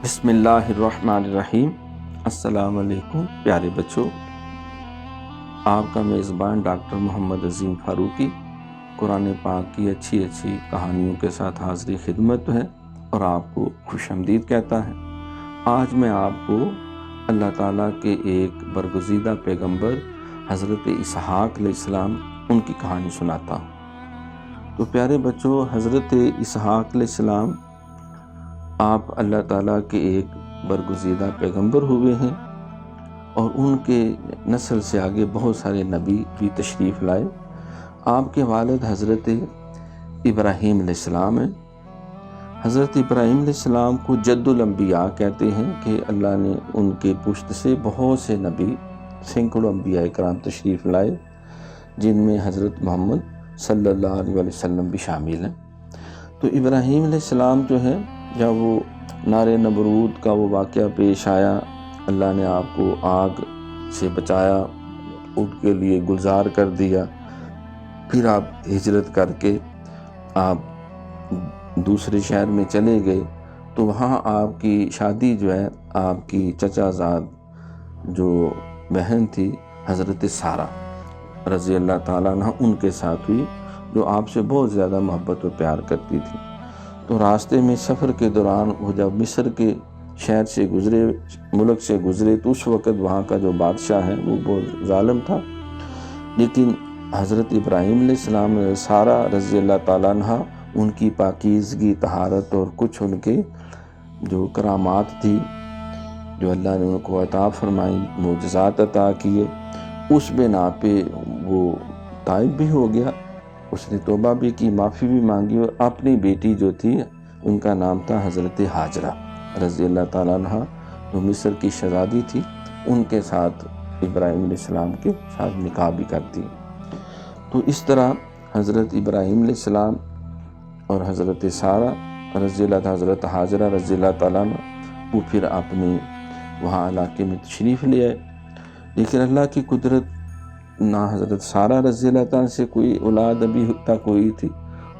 بسم اللہ الرحمن الرحیم۔ السلام علیکم پیارے بچوں، آپ کا میزبان ڈاکٹر محمد عظیم فاروقی قرآن پاک کی اچھی کہانیوں کے ساتھ حاضری خدمت ہے اور آپ کو خوش آمدید کہتا ہے۔ آج میں آپ کو اللہ تعالیٰ کے ایک برگزیدہ پیغمبر حضرت اسحاق علیہ السلام ان کی کہانی سناتا ہوں۔ تو پیارے بچوں، حضرت اسحاق علیہ السلام آپ اللہ تعالیٰ کے ایک برگزیدہ پیغمبر ہوئے ہیں اور ان کے نسل سے آگے بہت سارے نبی بھی تشریف لائے۔ آپ کے والد حضرت ابراہیم علیہ السلام ہیں۔ حضرت ابراہیم علیہ السلام کو جد الانبیاء کہتے ہیں کہ اللہ نے ان کے پشت سے بہت سے نبی، سینکڑوں انبیاء کرام تشریف لائے، جن میں حضرت محمد صلی اللہ علیہ وسلم بھی شامل ہیں۔ تو ابراہیم علیہ السلام جو ہے، جب وہ نار نمرود کا وہ واقعہ پیش آیا، اللہ نے آپ کو آگ سے بچایا، ان کے لیے گلزار کر دیا، پھر آپ ہجرت کر کے آپ دوسرے شہر میں چلے گئے، تو وہاں آپ کی شادی جو ہے آپ کی چچا زاد جو بہن تھی حضرت سارہ رضی اللہ تعالیٰ عنہ، ان کے ساتھ ہوئی، جو آپ سے بہت زیادہ محبت و پیار کرتی تھی۔ تو راستے میں سفر کے دوران وہ جب مصر کے شہر سے گزرے، ملک سے گزرے، تو اس وقت وہاں کا جو بادشاہ ہے وہ بہت ظالم تھا، لیکن حضرت ابراہیم علیہ السلام سارہ رضی اللہ تعالیٰ عنہ، ان کی پاکیزگی، طہارت اور کچھ ان کے جو کرامات تھی جو اللہ نے ان کو عطا فرمائی، معجزات عطا کیے، اس بنا پہ وہ تائب بھی ہو گیا۔ اس نے توبہ بھی کی، معافی بھی مانگی، اور اپنی بیٹی جو تھی ان کا نام تھا حضرت ہاجرہ رضی اللہ تعالیٰ عنہ، جو مصر کی شہزادی تھی، ان کے ساتھ ابراہیم علیہ السلام کے ساتھ نکاح بھی کر دی۔ تو اس طرح حضرت ابراہیم علیہ السلام اور حضرت سارہ رضی اللہ تعالیٰ، حضرت ہاجرہ رضی اللہ تعالیٰ عنہ، وہ پھر اپنے وہاں علاقے میں تشریف لے آئے، لیکن اللہ کی قدرت، نہ حضرت سارہ رضی اللہ تعالیٰ سے کوئی اولاد ابھی تک ہوئی تھی،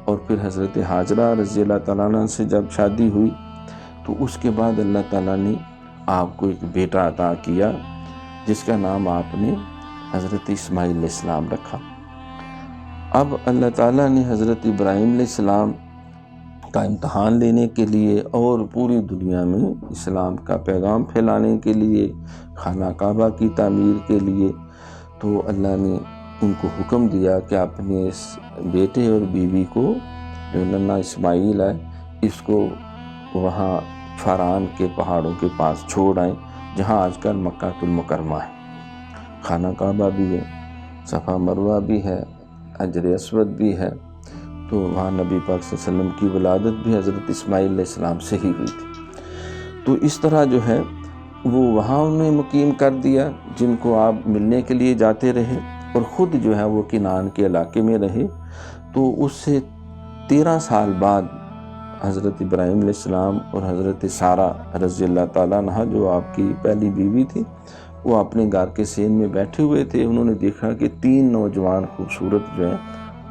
اور پھر حضرت ہاجرہ رضی اللہ تعالیٰ عنہ سے جب شادی ہوئی تو اس کے بعد اللہ تعالیٰ نے آپ کو ایک بیٹا عطا کیا، جس کا نام آپ نے حضرت اسماعیل علیہ السلام رکھا۔ اب اللہ تعالیٰ نے حضرت ابراہیم علیہ السلام کا امتحان لینے کے لیے اور پوری دنیا میں اسلام کا پیغام پھیلانے کے لیے، خانہ کعبہ کی تعمیر کے لیے، تو اللہ نے ان کو حکم دیا کہ اپنے اس بیٹے اور بیوی کو، جو ننا اسماعیل ہے، اس کو وہاں فاران کے پہاڑوں کے پاس چھوڑ آئیں، جہاں آج کل مکہ المکرمہ ہے، خانہ کعبہ بھی ہے، صفا مروہ بھی ہے، حجر اسود بھی ہے۔ تو وہاں نبی پاک صلی اللہ علیہ وسلم کی ولادت بھی حضرت اسماعیل علیہ السلام سے ہی ہوئی تھی۔ تو اس طرح جو ہے وہ وہاں انہیں مقیم کر دیا، جن کو آپ ملنے کے لیے جاتے رہے، اور خود جو ہے وہ کنعان کے علاقے میں رہے۔ تو اس سے 13 سال بعد حضرت ابراہیم علیہ السلام اور حضرت سارہ رضی اللہ تعالیٰ عنہ، جو آپ کی پہلی بیوی تھی، وہ اپنے گھر کے سین میں بیٹھے ہوئے تھے۔ انہوں نے دیکھا کہ 3 نوجوان خوبصورت جو ہیں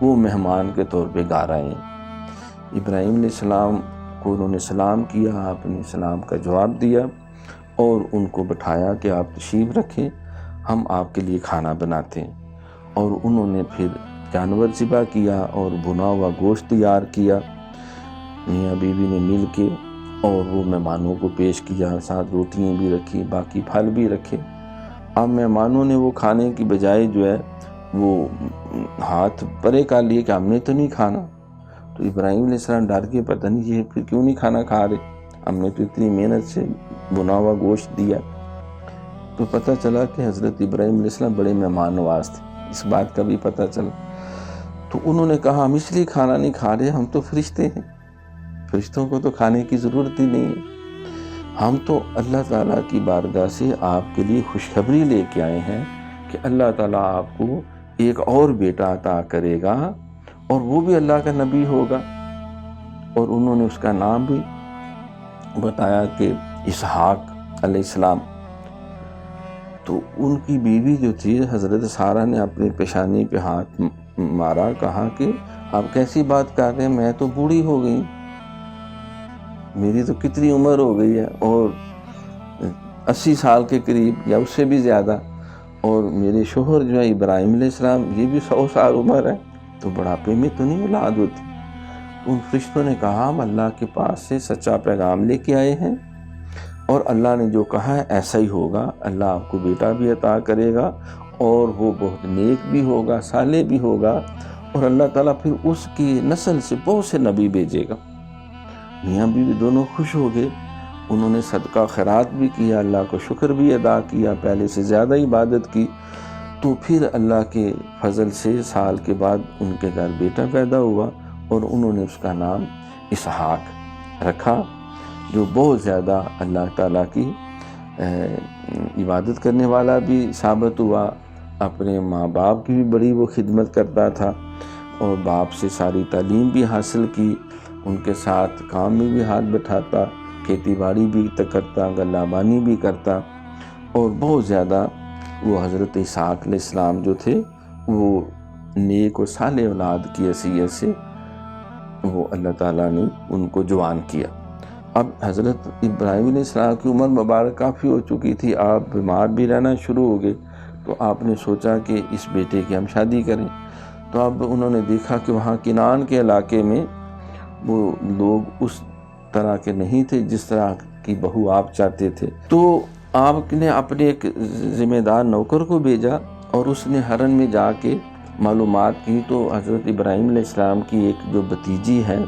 وہ مہمان کے طور پہ گھر آئے ہیں۔ ابراہیم علیہ السلام کو انہوں نے سلام کیا، آپ نے سلام کا جواب دیا اور ان کو بٹھایا کہ آپ تشریف رکھیں، ہم آپ کے لیے کھانا بناتے ہیں۔ اور انہوں نے پھر جانور ذبح کیا اور بھنا ہوا گوشت تیار کیا، میاں بیوی نے مل کے، اور وہ مہمانوں کو پیش کیا، ساتھ روٹیاں بھی رکھی، باقی پھل بھی رکھے۔ اب مہمانوں نے وہ کھانے کی بجائے جو ہے وہ ہاتھ پرے کر لیے کہ ہم نے تو نہیں کھانا۔ تو ابراہیم علیہ السلام ڈر کے، پتہ نہیں یہ پھر کیوں نہیں کھانا کھا رہے، ہم نے تو اتنی محنت سے بنا ہوا گوشت دیا۔ تو پتہ چلا کہ حضرت ابراہیم علیہ السلام بڑے مہمان نواز تھے، اس بات کا بھی پتہ چلا۔ تو انہوں نے کہا، ہم اس لیے کھانا نہیں کھا رہے، ہم تو فرشتے ہیں، فرشتوں کو تو کھانے کی ضرورت ہی نہیں ہے، ہم تو اللہ تعالیٰ کی بارگاہ سے آپ کے لیے خوشخبری لے کے آئے ہیں کہ اللہ تعالیٰ آپ کو ایک اور بیٹا عطا کرے گا، اور وہ بھی اللہ کا نبی ہوگا۔ اور انہوں نے اس کا نام بھی بتایا کہ اسحاق علیہ السلام۔ تو ان کی بیوی جو تھی حضرت سارہ نے اپنی پیشانی پہ ہاتھ مارا، کہا کہ آپ کیسی بات کر رہے ہیں، میں تو بوڑھی ہو گئی، میری تو کتنی عمر ہو گئی ہے اور 80 سال کے قریب یا اس سے بھی زیادہ، اور میرے شوہر جو ہے ابراہیم علیہ السلام یہ بھی 100 سال عمر ہے، تو بڑھاپے میں تو نہیں اولاد ہوتی۔ ان فرشتوں نے کہا ہم اللہ کے پاس سے سچا پیغام لے کے آئے ہیں، اور اللہ نے جو کہا ہے ایسا ہی ہوگا، اللہ آپ کو بیٹا بھی عطا کرے گا اور وہ بہت نیک بھی ہوگا، صالح بھی ہوگا، اور اللہ تعالیٰ پھر اس کی نسل سے بہت سے نبی بھیجے گا۔ میاں بیوی دونوں خوش ہو گئے، انہوں نے صدقہ خیرات بھی کیا، اللہ کو شکر بھی ادا کیا، پہلے سے زیادہ عبادت کی۔ تو پھر اللہ کے فضل سے سال کے بعد ان کے گھر بیٹا پیدا ہوا، اور انہوں نے اس کا نام اسحاق رکھا، جو بہت زیادہ اللہ تعالیٰ کی عبادت کرنے والا بھی ثابت ہوا، اپنے ماں باپ کی بھی بڑی وہ خدمت کرتا تھا، اور باپ سے ساری تعلیم بھی حاصل کی، ان کے ساتھ کام میں بھی ہاتھ بٹھاتا، کھیتی باڑی بھی کرتا، غلہ بانی بھی کرتا، اور بہت زیادہ وہ حضرت اسحاق علیہ السلام جو تھے وہ نیک و صالح اولاد کی حیثیت سے وہ اللہ تعالیٰ نے ان کو جوان کیا۔ اب حضرت ابراہیم علیہ السلام کی عمر مبارک کافی ہو چکی تھی، آپ بیمار بھی رہنا شروع ہو گئے، تو آپ نے سوچا کہ اس بیٹے کی ہم شادی کریں۔ تو اب انہوں نے دیکھا کہ وہاں کنعان کے علاقے میں وہ لوگ اس طرح کے نہیں تھے جس طرح کی بہو آپ چاہتے تھے، تو آپ نے اپنے ایک ذمہ دار نوکر کو بھیجا، اور اس نے حرم میں جا کے معلومات کی، تو حضرت ابراہیم علیہ السلام کی ایک جو بھتیجی ہے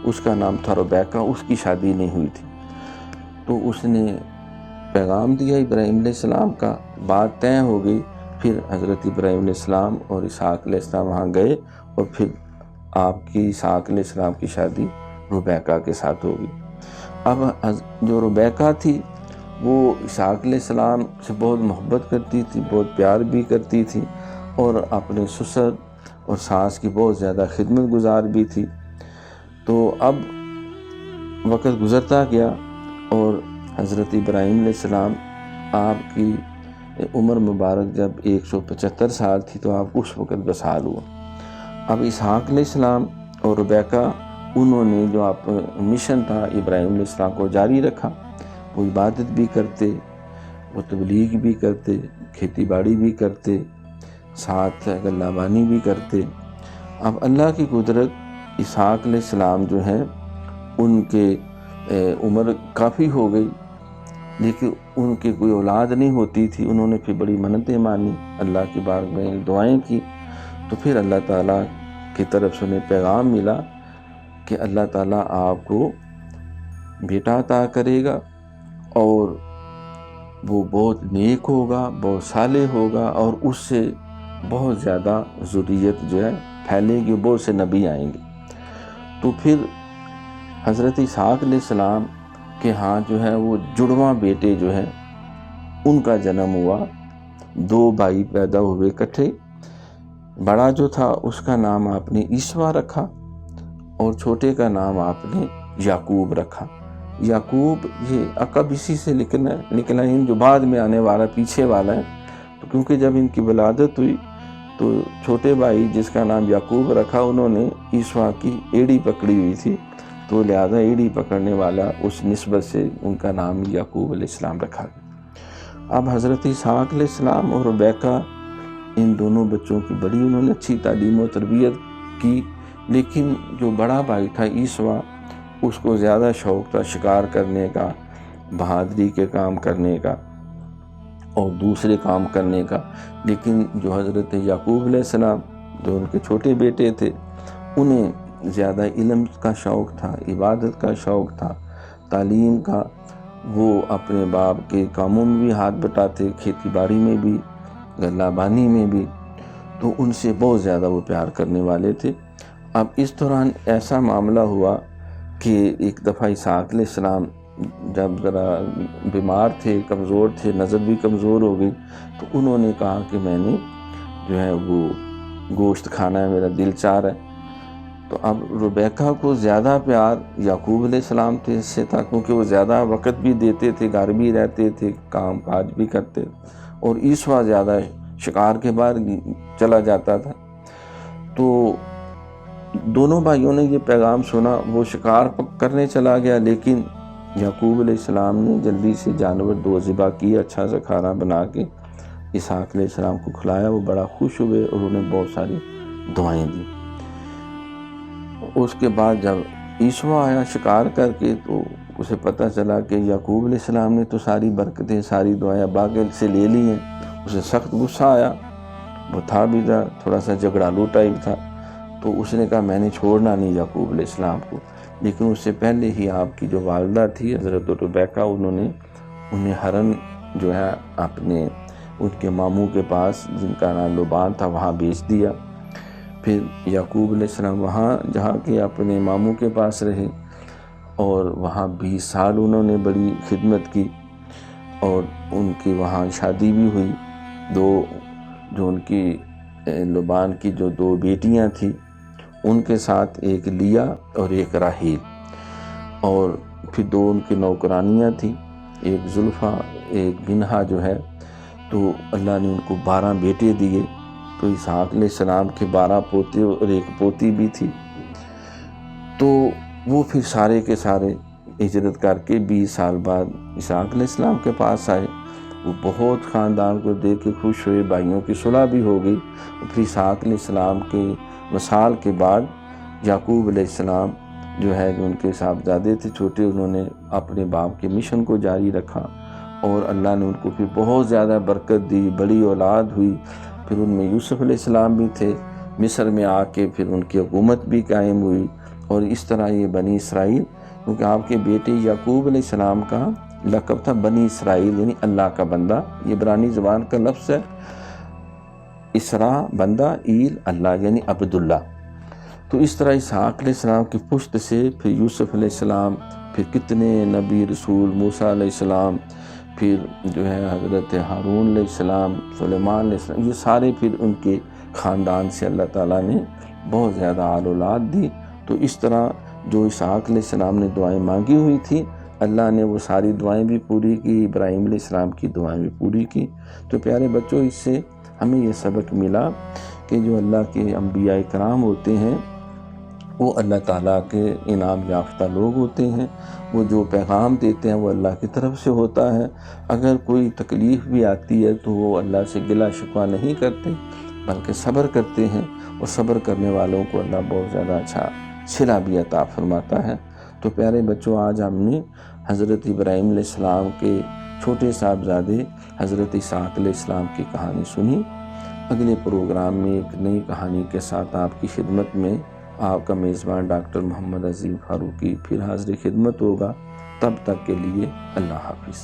اس کا نام تھا ربیکہ، اس کی شادی نہیں ہوئی تھی، تو اس نے پیغام دیا ابراہیم علیہ السلام کا، بات طے ہو گئی۔ پھر حضرت ابراہیم علیہ السلام اور اسحاق علیہ السلام وہاں گئے، اور پھر آپ کی اسحاق علیہ السلام کی شادی ربیکہ کے ساتھ ہوگی۔ اب جو ربیکہ تھی وہ اسحاق علیہ السلام سے بہت محبت کرتی تھی، بہت پیار بھی کرتی تھی، اور اپنے سسر اور ساس کی بہت زیادہ خدمت گزار بھی تھی۔ تو اب وقت گزرتا گیا، اور حضرت ابراہیم علیہ السلام آپ کی عمر مبارک جب 175 سال تھی تو آپ اس وقت وصال ہوا۔ اب اسحاق علیہ السلام اور ربیکہ انہوں نے جو آپ مشن تھا ابراہیم علیہ السلام کو جاری رکھا، وہ عبادت بھی کرتے، وہ تبلیغ بھی کرتے، کھیتی باڑی بھی کرتے، ساتھ غلہ بانی بھی کرتے۔ اب اللہ کی قدرت، اسحاق علیہ السلام جو ہیں ان کے عمر کافی ہو گئی، لیکن ان کی کوئی اولاد نہیں ہوتی تھی۔ انہوں نے پھر بڑی منتیں مانی، اللہ کی بارگاہ میں دعائیں کی، تو پھر اللہ تعالیٰ کی طرف سے انہیں پیغام ملا کہ اللہ تعالیٰ آپ کو بیٹا عطا کرے گا، اور وہ بہت نیک ہوگا، بہت صالح ہوگا، اور اس سے بہت زیادہ ذریت جو ہے پھیلے گی، بہت سے نبی آئیں گے۔ تو پھر حضرت اسحاق علیہ السلام کے ہاں جو ہے وہ جڑواں بیٹے جو ہیں ان کا جنم ہوا، 2 بھائی پیدا ہوئے اکٹھے۔ بڑا جو تھا اس کا نام آپ نے عیسیٰ رکھا، اور چھوٹے کا نام آپ نے یعقوب رکھا۔ یعقوب یہ عقب اسی سے نکلا ہے، جو بعد میں آنے والا پیچھے والا ہے، تو کیونکہ جب ان کی ولادت ہوئی تو چھوٹے بھائی جس کا نام یعقوب رکھا، انہوں نے عیسیٰ کی ایڑی پکڑی ہوئی تھی، تو لہذا ایڑی پکڑنے والا اس نسبت سے ان کا نام یعقوب علیہ السلام رکھا گیا۔ اب حضرت اسحاق علیہ السلام اور ربیکہ ان دونوں بچوں کی بڑی انہوں نے اچھی تعلیم و تربیت کی، لیکن جو بڑا بھائی تھا عیسیٰ، اس کو زیادہ شوق تھا شکار کرنے کا، بہادری کے کام کرنے کا اور دوسرے کام کرنے کا، لیکن جو حضرت یعقوب علیہ السلام جو ان کے چھوٹے بیٹے تھے انہیں زیادہ علم کا شوق تھا، عبادت کا شوق تھا، تعلیم کا۔ وہ اپنے باپ کے کاموں میں بھی ہاتھ بٹاتے، کھیتی باڑی میں بھی، غلہ بانی میں بھی، تو ان سے بہت زیادہ وہ پیار کرنے والے تھے۔ اب اس دوران ایسا معاملہ ہوا کہ ایک دفعہ اسحاق علیہ السلام جب ذرا بیمار تھے، کمزور تھے، نظر بھی کمزور ہو گئی، تو انہوں نے کہا کہ میں نے جو ہے وہ گوشت کھانا ہے، میرا دل چاہ رہا ہے۔ تو اب ربیکہ کو زیادہ پیار یعقوب علیہ السلام سے تھا، کیونکہ وہ زیادہ وقت بھی دیتے تھے، گھر بھی رہتے تھے، کام کاج بھی کرتے، اور عیسیٰ زیادہ شکار کے بعد چلا جاتا تھا۔ تو دونوں بھائیوں نے یہ پیغام سنا، وہ شکار کرنے چلا گیا، لیکن یعقوب علیہ السلام نے جلدی سے جانور 2 ذبح کیے، اچھا سا کھانا بنا کے اسحاق علیہ السلام کو کھلایا۔ وہ بڑا خوش ہوئے اور انہیں بہت ساری دعائیں دی۔ اس کے بعد جب عیسو آیا شکار کر کے تو اسے پتہ چلا کہ یعقوب علیہ السلام نے تو ساری برکتیں، ساری دعائیں باغ سے لے لی ہیں۔ اسے سخت غصہ آیا، وہ تھا بھی تھوڑا سا جھگڑالو ٹائپ تھا، تو اس نے کہا میں نے چھوڑنا نہیں یعقوب علیہ السلام کو۔ لیکن اس سے پہلے ہی آپ کی جو والدہ تھی حضرت ربیکہ، انہیں ہرن جو ہے اپنے ان کے ماموں کے پاس جن کا نام لبان تھا وہاں بیچ دیا۔ پھر یعقوب علیہ السلام وہاں جہاں کے اپنے ماموں کے پاس رہے اور وہاں 20 سال انہوں نے بڑی خدمت کی، اور ان کی وہاں شادی بھی ہوئی۔ جو ان کی لبان کی جو 2 بیٹیاں تھیں ان کے ساتھ، ایک لیا اور ایک راحیل، اور پھر 2 ان کی نوکرانیاں تھیں، ایک زلفا ایک بنہا جو ہے۔ تو اللہ نے ان کو 12 بیٹے دیے، تو اسحاق علیہ السلام کے 12 پوتے اور ایک پوتی بھی تھی۔ تو وہ پھر سارے کے سارے ہجرت کر کے 20 سال بعد اسحاق علیہ السلام کے پاس آئے۔ وہ بہت خاندان کو دیکھ کے خوش ہوئے، بھائیوں کی صلح بھی ہو گئی۔ پھر اسحاق علیہ السلام کے وصال کے بعد یعقوب علیہ السلام جو ہے جو ان کے صاحبزادے تھے چھوٹے، انہوں نے اپنے باپ کے مشن کو جاری رکھا، اور اللہ نے ان کو پھر بہت زیادہ برکت دی، بڑی اولاد ہوئی۔ پھر ان میں یوسف علیہ السلام بھی تھے، مصر میں آ کے پھر ان کی حکومت بھی قائم ہوئی، اور اس طرح یہ بنی اسرائیل، کیونکہ آپ کے بیٹے یعقوب علیہ السلام کا لقب تھا بنی اسرائیل، یعنی اللہ کا بندہ۔ یہ عبرانی زبان کا لفظ ہے، اسرا بندہ، ایل اللہ یعنی عبداللہ۔ تو اس طرح اسحاق علیہ السلام کی پشت سے پھر یوسف علیہ السلام، پھر کتنے نبی رسول، موسیٰ علیہ السلام، پھر جو ہے حضرت ہارون علیہ السلام، سلیمان علیہ السلام، یہ سارے پھر ان کے خاندان سے اللہ تعالیٰ نے بہت زیادہ آل اولاد دی۔ تو اس طرح جو اسحاق علیہ السلام نے دعائیں مانگی ہوئی تھی، اللہ نے وہ ساری دعائیں بھی پوری کی، ابراہیم علیہ السلام کی دعائیں بھی پوری کی۔ تو پیارے بچوں، اس سے ہمیں یہ سبق ملا کہ جو اللہ کے انبیاء کرام ہوتے ہیں وہ اللہ تعالیٰ کے انعام یافتہ لوگ ہوتے ہیں۔ وہ جو پیغام دیتے ہیں وہ اللہ کی طرف سے ہوتا ہے۔ اگر کوئی تکلیف بھی آتی ہے تو وہ اللہ سے گلہ شکوہ نہیں کرتے بلکہ صبر کرتے ہیں، اور صبر کرنے والوں کو اللہ بہت زیادہ اچھا صلہ بھی عطا فرماتا ہے۔ تو پیارے بچوں، آج ہم نے حضرت ابراہیم علیہ السلام کے چھوٹے صاحبزادے حضرت اسحاق علیہ السلام کی کہانی سنی۔ اگلے پروگرام میں ایک نئی کہانی کے ساتھ آپ کی خدمت میں آپ کا میزبان ڈاکٹر محمد عظیم فاروقی پھر حاضر خدمت ہوگا۔ تب تک کے لیے اللہ حافظ۔